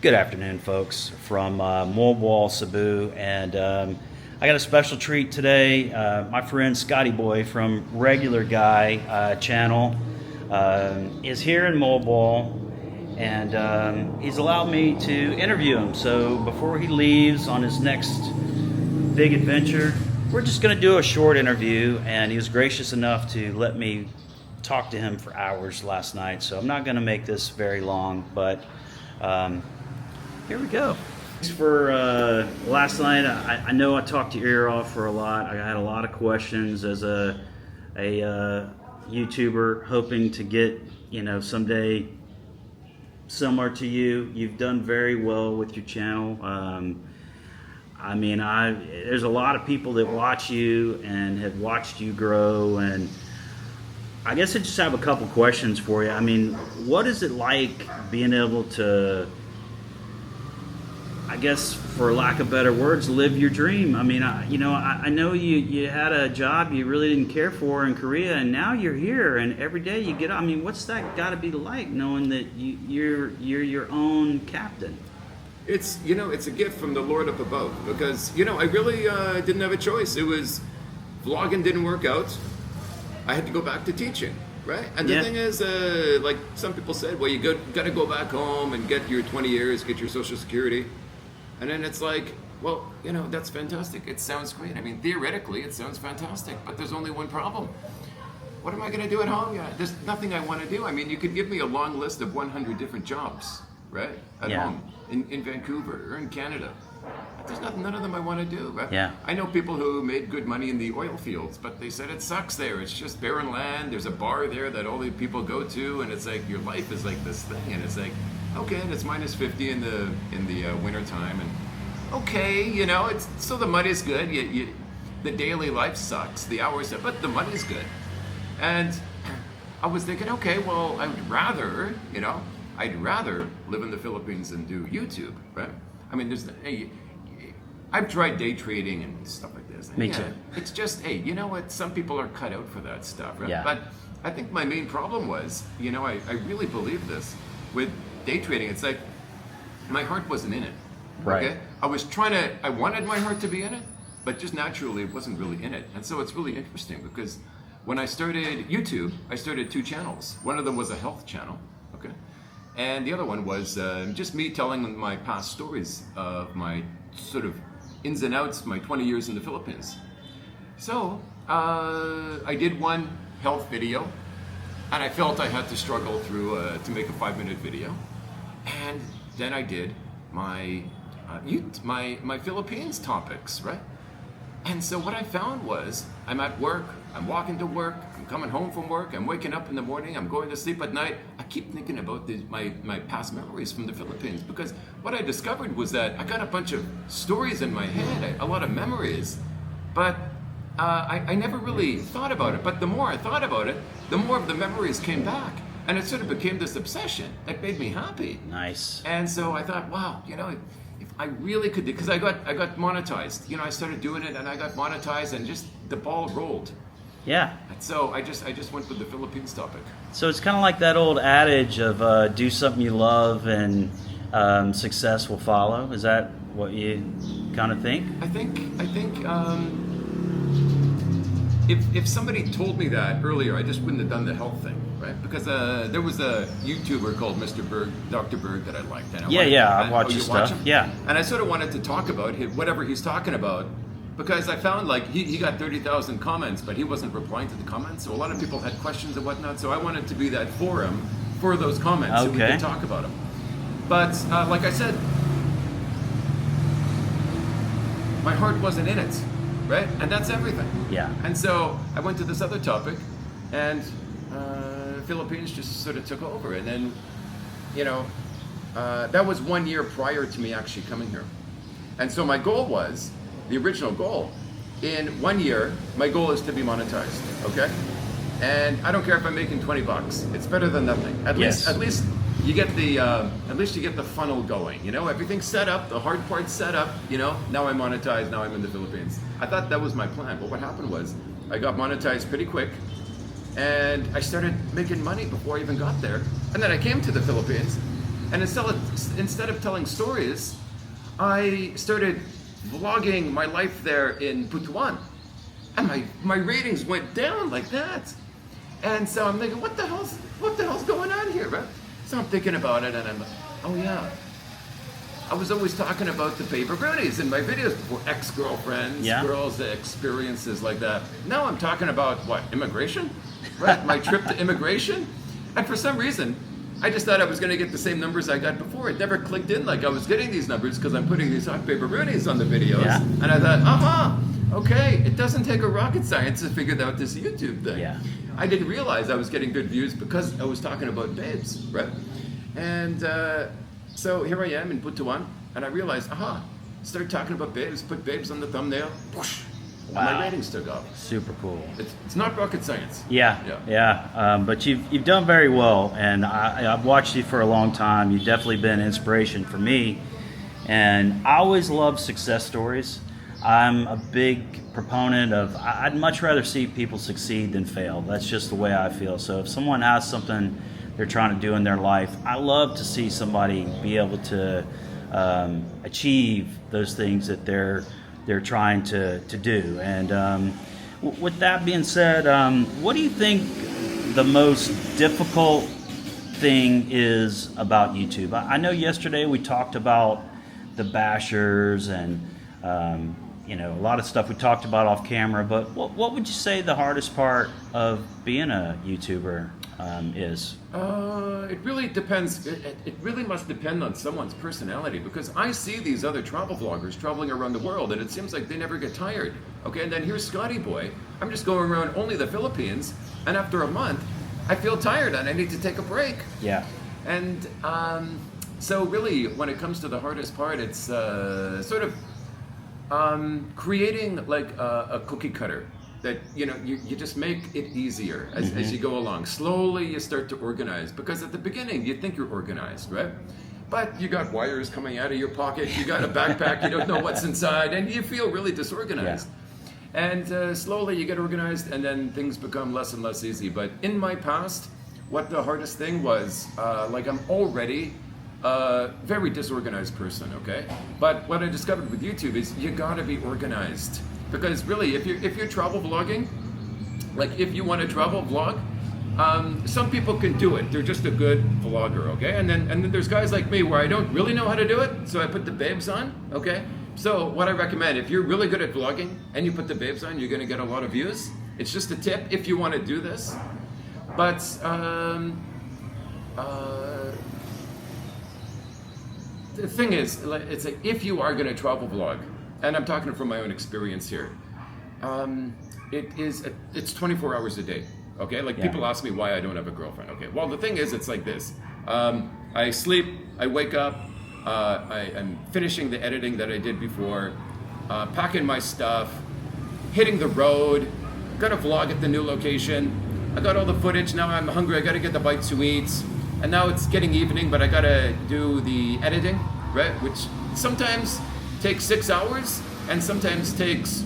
Good afternoon, folks, from Mobile, Cebu, and I got a special treat today. My friend Scotty Boy from Regular Guy channel is here in Mobile, and he's allowed me to interview him. So before he leaves on his next big adventure, we're just going to do a short interview, and he was gracious enough to let me talk to him for hours last night. So I'm not going to make this very long, but here we go. Thanks for last night. I know I talked your ear off for a lot. I had a lot of questions as a YouTuber, hoping to get, someday similar to you. You've done very well with your channel. There's a lot of people that watch you and have watched you grow, and I guess I just have a couple questions for you. I mean, what is it like being able to, I guess, for lack of better words, live your dream? I mean, I know you had a job you really didn't care for in Korea, and now you're here, and every day you get up. I mean, what's that got to be like, knowing that you're your own captain? It's a gift from the Lord up above, because I really didn't have a choice. It was vlogging didn't work out. I had to go back to teaching, right? And the thing is, like some people said, well, you got to go back home and get your 20 years, get your Social Security. And then it's like, well, that's fantastic. It sounds great. I mean, theoretically, it sounds fantastic, but there's only one problem. What am I going to do at home? Yeah, there's nothing I want to do. I mean, you could give me a long list of 100 different jobs, right? At home, in Vancouver or in Canada. There's none of them I want to do. Right? Yeah. I know people who made good money in the oil fields, but they said it sucks there. It's just barren land. There's a bar there that all the people go to, and it's like your life is like this thing, and it's like, okay, and it's minus 50 in the winter time, and okay, it's so the money's good. The daily life sucks, the hours, but the money's good. And I was thinking, okay, well, I'd rather live in the Philippines and do YouTube, right? I mean, I've tried day trading and stuff like this. Me too. It's just, hey, you know what? Some people are cut out for that stuff, right? Yeah. But I think my main problem was, I really believe this with day trading. It's like my heart wasn't in it. Right. Okay? I wanted my heart to be in it, but just naturally it wasn't really in it. And so it's really interesting because when I started YouTube, I started 2 channels. One of them was a health channel, okay? And the other one was just me telling my past stories of my sort of ins and outs, my 20 years in the Philippines. So I did one health video, and I felt I had to struggle through to make a 5-minute video. And then I did my Philippines topics, right? And so what I found was, I'm at work, I'm walking to work, I'm coming home from work, I'm waking up in the morning, I'm going to sleep at night. I keep thinking about my past memories from the Philippines, because what I discovered was that I got a bunch of stories in my head, a lot of memories, but I never really thought about it. But the more I thought about it, the more of the memories came back. And it sort of became this obsession that made me happy. Nice. And so I thought, wow, if I really could do, because I got monetized. I started doing it and I got monetized, and just the ball rolled. Yeah. And so I just went with the Philippines topic. So it's kind of like that old adage of do something you love and success will follow. Is that what you kind of think? I think if somebody told me that earlier, I just wouldn't have done the health thing, right? Because there was a YouTuber called Mr. Berg, Dr. Berg, that I liked. And I watch his stuff. Yeah. And I sort of wanted to talk about whatever he's talking about, because I found like he got 30,000 comments, but he wasn't replying to the comments. So a lot of people had questions and whatnot. So I wanted to be that forum for those comments, so we could talk about them. But like I said, my heart wasn't in it. Right? And that's everything. Yeah. And so I went to this other topic, and Philippines just sort of took over. And then, that was 1 year prior to me actually coming here. And so my goal was, the original goal, in 1 year, my goal is to be monetized, okay? And I don't care if I'm making 20 bucks. It's better than nothing. At least you get the funnel going. Everything's set up, the hard part's set up. Now I'm monetized. Now I'm in the Philippines. I thought that was my plan, but what happened was I got monetized pretty quick, and I started making money before I even got there. And then I came to the Philippines, And instead of telling stories, I started vlogging my life there in Butuan. And my ratings went down like that. And so I'm thinking, what the hell's going on here, right? So I'm thinking about it, and I'm like, oh yeah. I was always talking about the paper brownies in my videos before, ex-girlfriends, girls' experiences like that. Now I'm talking about, what, immigration? Right, my trip to immigration? And for some reason, I just thought I was going to get the same numbers I got before. It never clicked in like I was getting these numbers because I'm putting these hot paper brownies on the videos. Yeah. And I thought, okay, it doesn't take a rocket science to figure out this YouTube thing. Yeah. I didn't realize I was getting good views because I was talking about babes, right? And so here I am in Butuan, and I realized, start talking about babes, put babes on the thumbnail, whoosh, and my ratings took off. Super cool. It's not rocket science. Yeah. But you've done very well, and I've watched you for a long time. You've definitely been an inspiration for me, and I always love success stories. I'm a big proponent of, I'd much rather see people succeed than fail. That's just the way I feel. So if someone has something they're trying to do in their life, I love to see somebody be able to achieve those things that they're trying to do. And with that being said, what do you think the most difficult thing is about YouTube? I know yesterday we talked about the bashers and a lot of stuff we talked about off camera, but what would you say the hardest part of being a YouTuber is? It really depends. It really must depend on someone's personality, because I see these other travel vloggers traveling around the world, and it seems like they never get tired. Okay, and then here's Scotty Boy. I'm just going around only the Philippines, and after a month, I feel tired and I need to take a break. Yeah. And so really, when it comes to the hardest part, it's sort of creating like a cookie cutter that you just make it easier as you go along. Slowly you start to organize, because at the beginning you think you're organized, right? But you got wires coming out of your pocket, you got a backpack, you don't know what's inside, and you feel really disorganized. Yeah. And slowly you get organized, and then things become less and less easy. But in my past, what the hardest thing was, like I'm already a very disorganized person, okay? But what I discovered with YouTube is you gotta be organized. Because really, if you're travel vlogging, like if you want to travel vlog, some people can do it. They're just a good vlogger, okay? And then there's guys like me where I don't really know how to do it, so I put the babes on, okay? So what I recommend, if you're really good at vlogging and you put the babes on, you're gonna get a lot of views. It's just a tip if you want to do this. But the thing is, it's like if you are gonna travel vlog, and I'm talking from my own experience here, it's 24 hours a day, okay? Like people ask me why I don't have a girlfriend, okay? Well, the thing is, it's like this. I sleep, I wake up, I'm finishing the editing that I did before, packing my stuff, hitting the road, gotta vlog at the new location, I got all the footage, now I'm hungry, I gotta get the bites to eat, and now it's getting evening, but I gotta do the editing, right? Which sometimes takes 6 hours, and sometimes takes,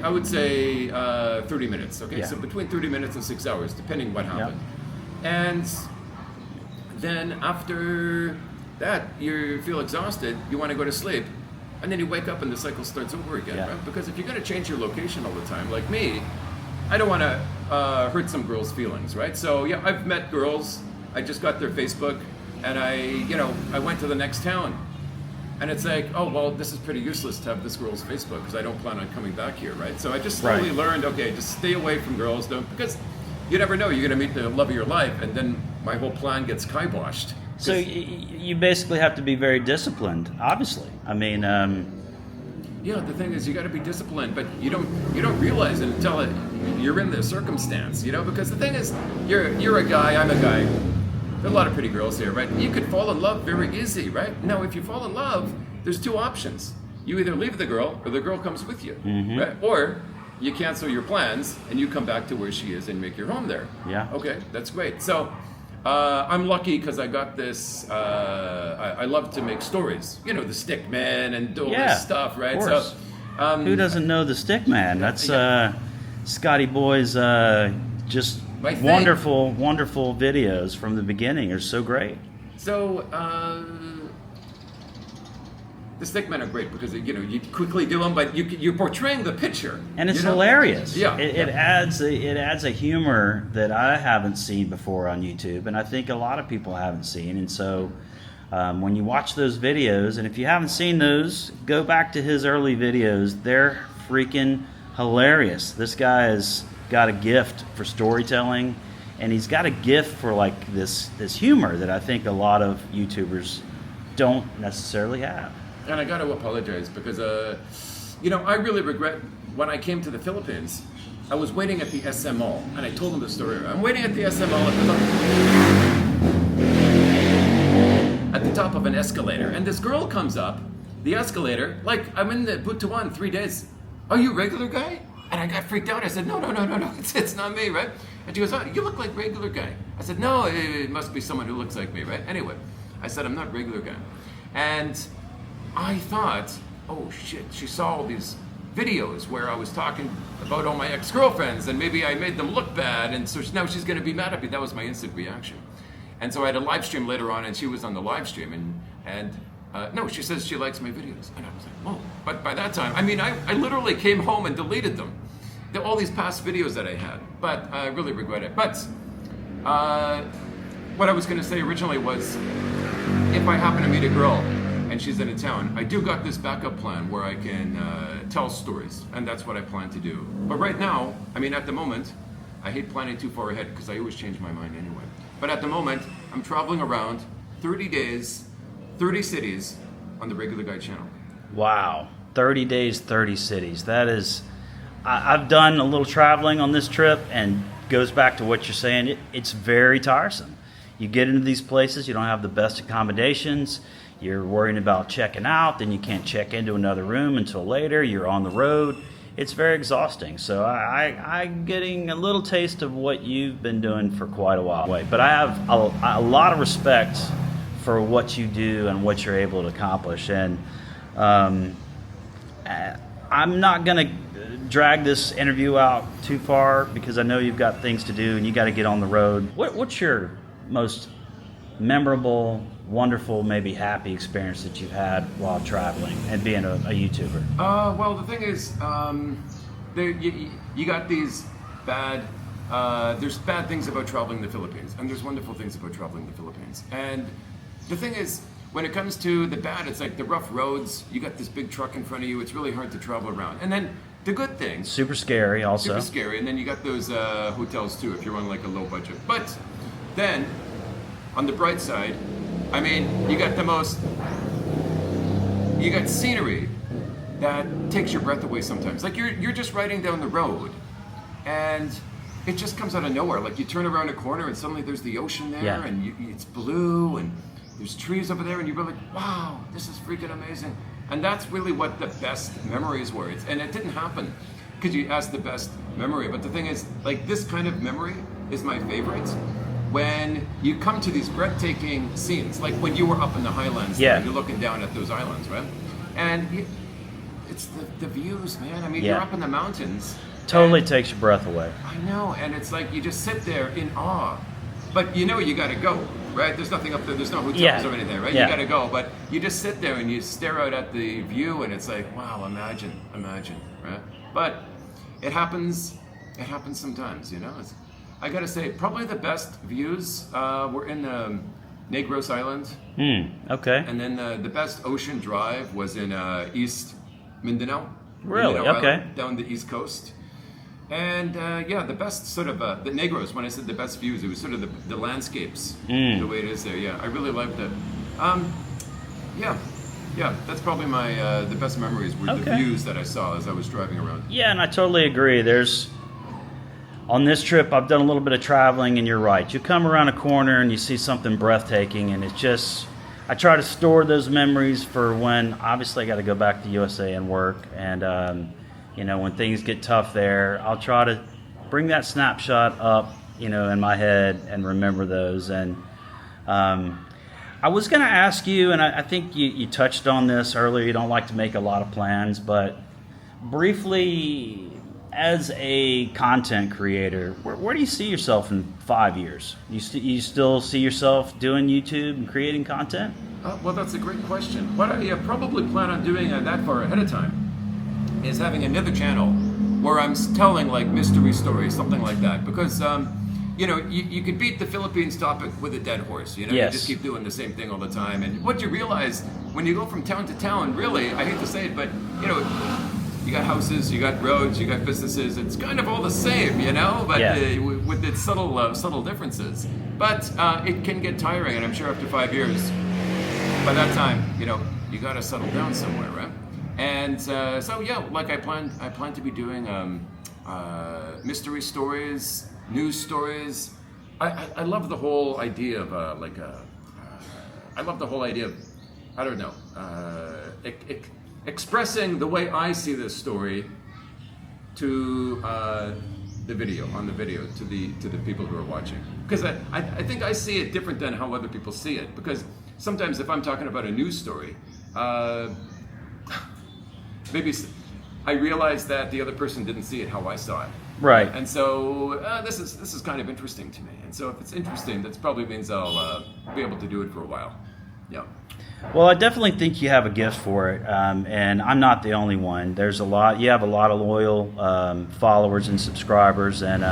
I would say, 30 minutes, okay? So between 30 minutes and 6 hours, depending what happened. And then after that, you feel exhausted, you want to go to sleep, and then you wake up and the cycle starts over again, right? Because if you're going to change your location all the time, like me, I don't want to hurt some girls' feelings, right? So yeah, I've met girls, I just got their Facebook, and I went to the next town. And it's like, oh, well, this is pretty useless to have this girl's Facebook because I don't plan on coming back here, right? So I just slowly learned, okay, just stay away from girls, because you never know, you're going to meet the love of your life, and then my whole plan gets kiboshed. So you basically have to be very disciplined, obviously. I mean, yeah, the thing is, you got to be disciplined, but you don't realize it until you're in the circumstance, because the thing is, you're a guy, I'm a guy. There are a lot of pretty girls here, right? You could fall in love very easy, right? Now, if you fall in love, there's two options. You either leave the girl, or the girl comes with you, right? Or you cancel your plans, and you come back to where she is and make your home there. Yeah. Okay, that's great. So, I'm lucky because I got this, I love to make stories. The stick man and all this stuff, right? Of course. So, who doesn't know the stick man? That's Scotty Boy's just wonderful videos from the beginning are so great. So, the stickmen are great because you quickly do them, but you're portraying the picture, and it's hilarious. Yeah, it adds a humor that I haven't seen before on YouTube, and I think a lot of people haven't seen. And so, when you watch those videos, and if you haven't seen those, go back to his early videos. They're freaking hilarious. This guy has got a gift for storytelling, and he's got a gift for like this humor that I think a lot of YouTubers don't necessarily have. And I got to apologize because, I really regret when I came to the Philippines. I was waiting at the SM Mall, and I told them the story. I'm waiting at the SM Mall at the top of an escalator, and this girl comes up the escalator, like I'm in the Butuan 3 days. Are you a regular guy? And I got freaked out. I said, no, it's not me, right? And she goes, oh, you look like regular guy. I said, no, it must be someone who looks like me, right? Anyway, I said, I'm not regular guy. And I thought, oh shit, she saw all these videos where I was talking about all my ex-girlfriends and maybe I made them look bad, and so now she's gonna be mad at me. That was my instant reaction. And so I had a live stream later on, and she was on the live stream, and no, she says she likes my videos. And I was like, whoa. But by that time, I literally came home and deleted them. All these past videos that I had, but I really regret it. But what I was gonna say originally was, if I happen to meet a girl and she's in a town, I do got this backup plan where I can tell stories, and that's what I plan to do. But right now, at the moment, I hate planning too far ahead because I always change my mind anyway. But at the moment, I'm traveling around 30 days, 30 cities on the Regular Guy channel. Wow, 30 days, 30 cities. That is, I've done a little traveling on this trip, and goes back to what you're saying. It's very tiresome. You get into these places, you don't have the best accommodations. You're worrying about checking out, then you can't check into another room until later. You're on the road. It's very exhausting. So I'm getting a little taste of what you've been doing for quite a while. But I have a lot of respect for what you do and what you're able to accomplish. And I'm not going to drag this interview out too far because I know you've got things to do and you got to get on the road. What's your most memorable, wonderful, maybe happy experience that you've had while traveling and being a YouTuber? Well, the thing is, you got these bad, there's bad things about traveling the Philippines, and there's wonderful things about traveling the Philippines. And the thing is, when it comes to the bad, it's like the rough roads, you got this big truck in front of you, it's really hard to travel around. And then the good things. Super scary also. Super scary, and then you got those hotels too, if you're on like a low budget. But then, on the bright side, you got you got scenery that takes your breath away sometimes. Like you're just riding down the road, and it just comes out of nowhere. Like you turn around a corner and suddenly there's the ocean there, and it's blue, and there's trees over there, and you're like, wow, this is freaking amazing. And that's really what the best memories were. And it didn't happen because you asked the best memory. But the thing is, like, this kind of memory is my favorite. When you come to these breathtaking scenes, like when you were up in the highlands, you're looking down at those islands, right? And it's the views, man. You're up in the mountains. Totally takes your breath away. I know, and it's like you just sit there in awe. But you got to go, right? There's nothing up there. There's no hotels or anything, right? You got to go. But you just sit there and you stare out at the view, and it's like, wow, imagine, right? But it happens sometimes, I gotta say, probably the best views were in Negros Island. Okay. And then the best ocean drive was in East Mindanao. Really? Mindanao Okay. Island, down the East Coast. And the best sort of, the Negros, when I said the best views, it was sort of the landscapes, the way it is there. Yeah, I really liked it. Yeah, that's probably my, the best memories were the views that I saw as I was driving around. Yeah, and I totally agree. On this trip, I've done a little bit of traveling, and you're right. You come around a corner and you see something breathtaking, and I try to store those memories for when, obviously, I got to go back to USA and work. And, when things get tough there, I'll try to bring that snapshot up, in my head and remember those. And I was going to ask you, and I think you touched on this earlier, you don't like to make a lot of plans, but briefly, as a content creator, where do you see yourself in 5 years? You still see yourself doing YouTube and creating content? Well, that's a great question. What I probably plan on doing that far ahead of time is having another channel where I'm telling like mystery stories, something like that. Because, you could beat the Philippines topic with a dead horse. Yes. You just keep doing the same thing all the time. And what you realize when you go from town to town, really, I hate to say it, but, you got houses, you got roads, you got businesses. It's kind of all the same, but with its subtle differences. But it can get tiring, and I'm sure after 5 years, by that time, you got to settle down somewhere, right? And like I plan to be doing mystery stories, news stories. I love the whole idea of I love the whole idea of, I don't know, expressing the way I see this story to the video to the people who are watching, because I think I see it different than how other people see it, because sometimes if I'm talking about a news story, maybe I realize that the other person didn't see it how I saw it. Right. And so this is kind of interesting to me. And so if it's interesting, that probably means I'll be able to do it for a while. Yeah. Well, I definitely think you have a gift for it, and I'm not the only one. You have a lot of loyal followers and subscribers, and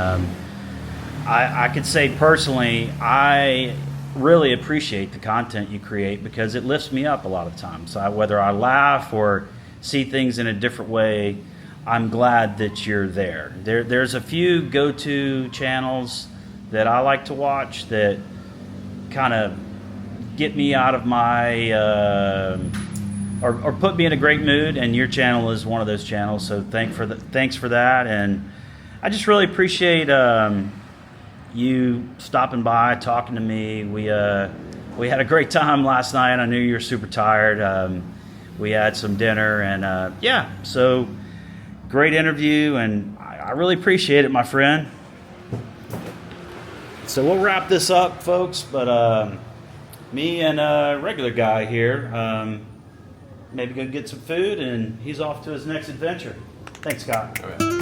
I could say personally, I really appreciate the content you create because it lifts me up a lot of times. Whether I laugh or see things in a different way, I'm glad that you're there. There's a few go-to channels that I like to watch that kind of get me out of my or put me in a great mood, and your channel is one of those channels. So thanks for that, and I just really appreciate you stopping by, talking to me. We had a great time last night. I knew you were super tired. We had some dinner, and so great interview, and I really appreciate it, my friend. So we'll wrap this up, folks, but me and a regular guy here, maybe go get some food, and he's off to his next adventure. Thanks, Scott. All right.